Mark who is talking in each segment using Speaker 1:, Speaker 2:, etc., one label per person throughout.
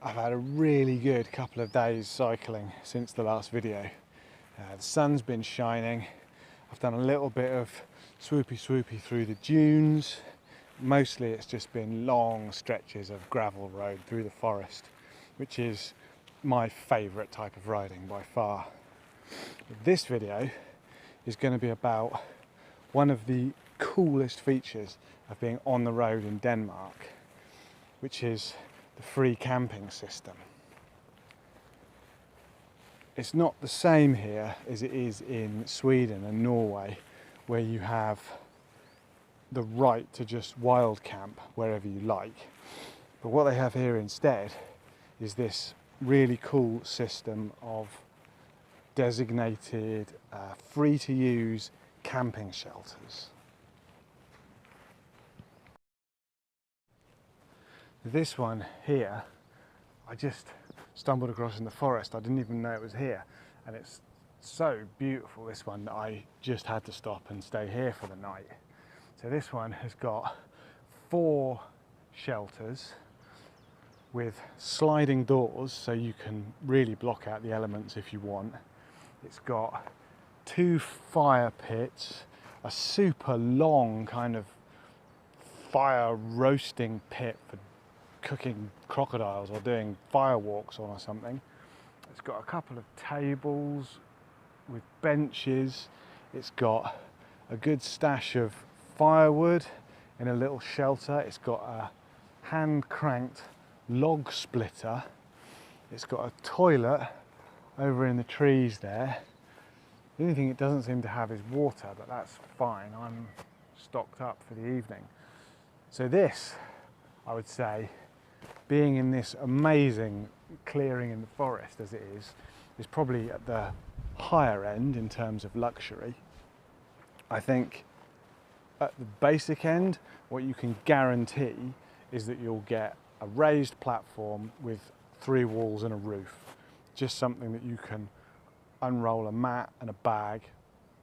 Speaker 1: I've had a really good couple of days cycling since the last video. The sun's been shining. I've done a little bit of swoopy through the dunes. Mostly it's just been long stretches of gravel road through the forest, which is my favourite type of riding by far. This video is going to be about one of the coolest features of being on the road in Denmark, which is the free camping system. It's not the same here as it is in Sweden and Norway, where you have the right to just wild camp wherever you like. But what they have here instead is this really cool system of designated free to use camping shelters. This one here, I just stumbled across in the forest. I didn't even know it was here, and it's so beautiful, this one, that I just had to stop and stay here for the night. So this one has got 4 shelters with sliding doors, so you can really block out the elements if you want. It's got 2 fire pits, a super long kind of fire roasting pit for cooking crocodiles or doing firewalks on or something. It's got a couple of tables with benches. It's got a good stash of firewood in a little shelter. It's got a hand cranked log splitter. It's got a toilet over in the trees there. The only thing it doesn't seem to have is water, but that's fine. I'm stocked up for the evening. So this, I would say, being in this amazing clearing in the forest as it is probably at the higher end in terms of luxury. I think at the basic end, what you can guarantee is that you'll get a raised platform with 3 walls and a roof. Just something that you can unroll a mat and a bag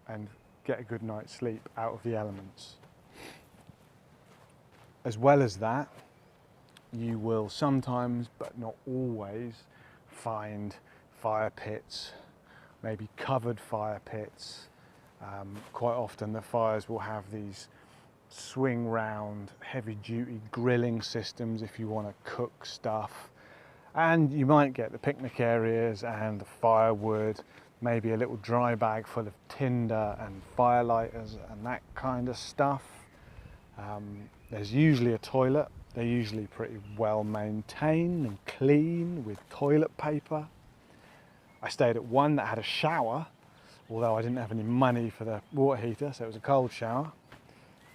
Speaker 1: and get a good night's sleep out of the elements. As well as that, you will sometimes, but not always, find fire pits, maybe covered fire pits. Quite often the fires will have these swing round heavy duty grilling systems if you want to cook stuff. And you might get the picnic areas and the firewood, maybe a little dry bag full of tinder and firelighters and that kind of stuff. There's usually a toilet. They're usually pretty well maintained and clean with toilet paper. I stayed at one that had a shower, although I didn't have any money for the water heater, so it was a cold shower.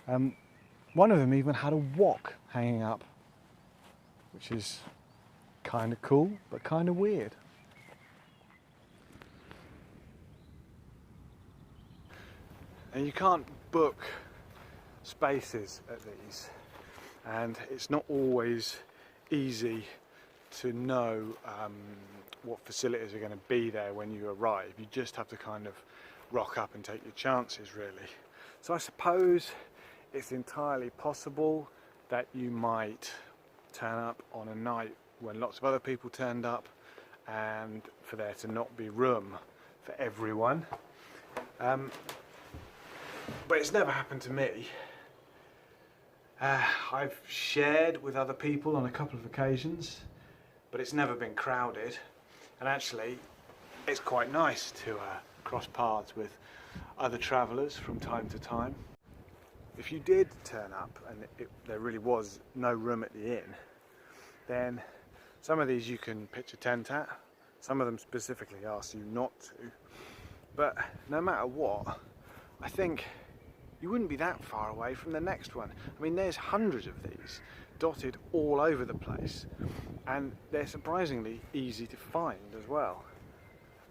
Speaker 1: One of them even had a wok hanging up, which is kind of cool, but kind of weird. And you can't book spaces at these, and it's not always easy to know what facilities are going to be there when you arrive. You just have to kind of rock up and take your chances, really. So I suppose it's entirely possible that you might turn up on a night when lots of other people turned up and for there to not be room for everyone. But it's never happened to me. I've shared with other people on a couple of occasions, but it's never been crowded. And actually, it's quite nice to cross paths with other travellers from time to time. If you did turn up and there really was no room at the inn, then some of these you can pitch a tent at. Some of them specifically ask you not to. But no matter what, I think you wouldn't be that far away from the next one. I mean, there's hundreds of these dotted all over the place, and they're surprisingly easy to find as well.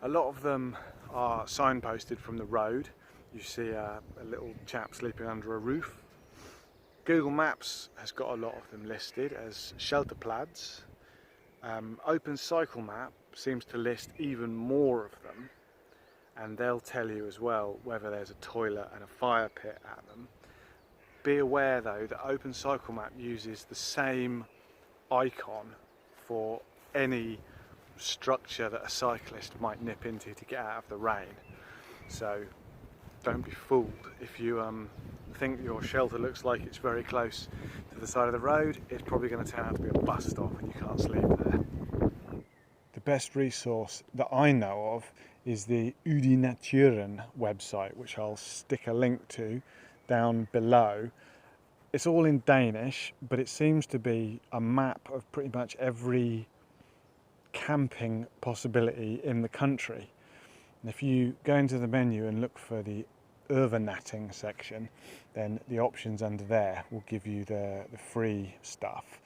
Speaker 1: A lot of them are signposted from the road. You see a little chap sleeping under a roof. Google Maps has got a lot of them listed as shelter plaids. OpenCycleMap seems to list even more of them, and they'll tell you as well whether there's a toilet and a fire pit at them. Be aware though that OpenCycleMap uses the same icon for any structure that a cyclist might nip into to get out of the rain. So don't be fooled if you think your shelter looks like it's very close to the side of the road. It's probably going to turn out to be a bus stop and you can't sleep there. The best resource that I know of is the I Naturen website, which I'll stick a link to down below. It's all in Danish, but it seems to be a map of pretty much every camping possibility in the country. And if you go into the menu and look for the overnatting section, then the options under there will give you the free stuff.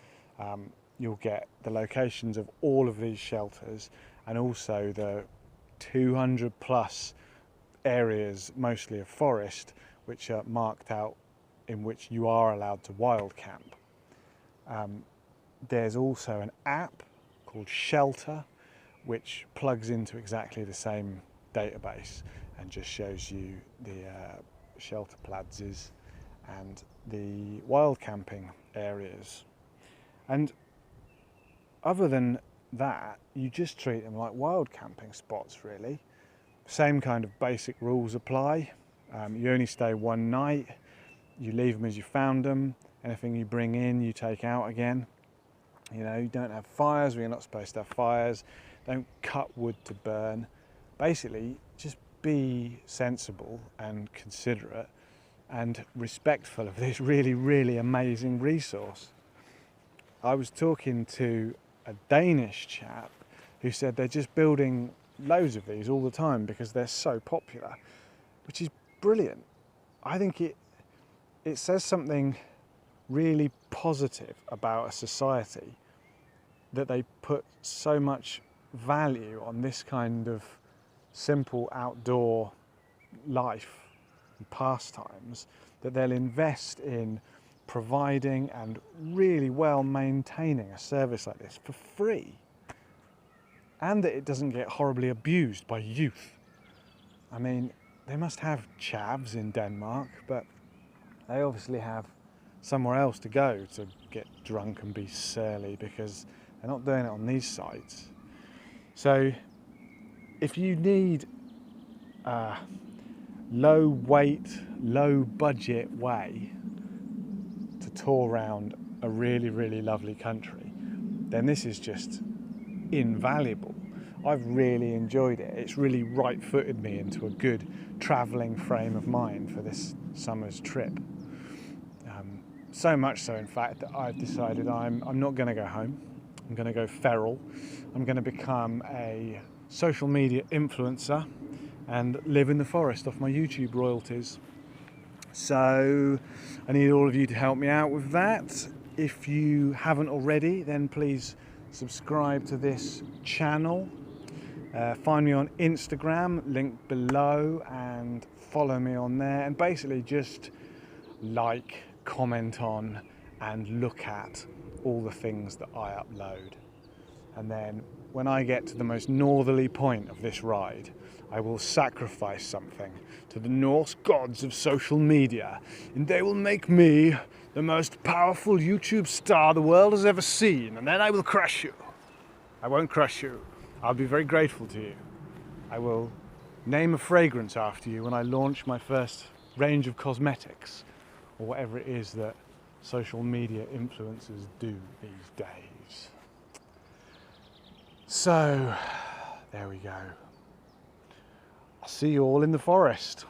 Speaker 1: You'll get the locations of all of these shelters and also the 200 plus areas, mostly of forest, which are marked out in which you are allowed to wild camp. There's also an app called Shelter, which plugs into exactly the same database and just shows you the shelter plazes and the wild camping areas. And other than that, you just treat them like wild camping spots, really. Same kind of basic rules apply. You only stay one night, you leave them as you found them. Anything you bring in, you take out again. You know, you don't have fires where you're not supposed to have fires. Don't cut wood to burn. Basically, just be sensible and considerate and respectful of this really, really amazing resource. I was talking to a Danish chap who said they're just building loads of these all the time because they're so popular, which is brilliant. I think it says something really positive about a society that they put so much value on this kind of simple outdoor life and pastimes, that they'll invest in providing and really well maintaining a service like this for free, and that it doesn't get horribly abused by youth. I mean, they must have chavs in Denmark, but they obviously have somewhere else to go to get drunk and be surly, because they're not doing it on these sites. So if you need a low weight, low budget way to tour around a really, really lovely country, then this is just invaluable. I've really enjoyed it. It's really right-footed me into a good travelling frame of mind for this summer's trip. So much so, in fact, that I've decided I'm not going to go home. I'm going to go feral. I'm going to become a social media influencer and live in the forest off my YouTube royalties. So I need all of you to help me out with that. If you haven't already, then please subscribe to this channel. Find me on Instagram, link below, and follow me on there. And basically just like, comment on, and look at all the things that I upload. And then when I get to the most northerly point of this ride, I will sacrifice something to the Norse gods of social media, and they will make me the most powerful YouTube star the world has ever seen, and then I will crush you. I won't crush you. I'll be very grateful to you. I will name a fragrance after you when I launch my first range of cosmetics, or whatever it is that social media influencers do these days. So, there we go. I'll see you all in the forest.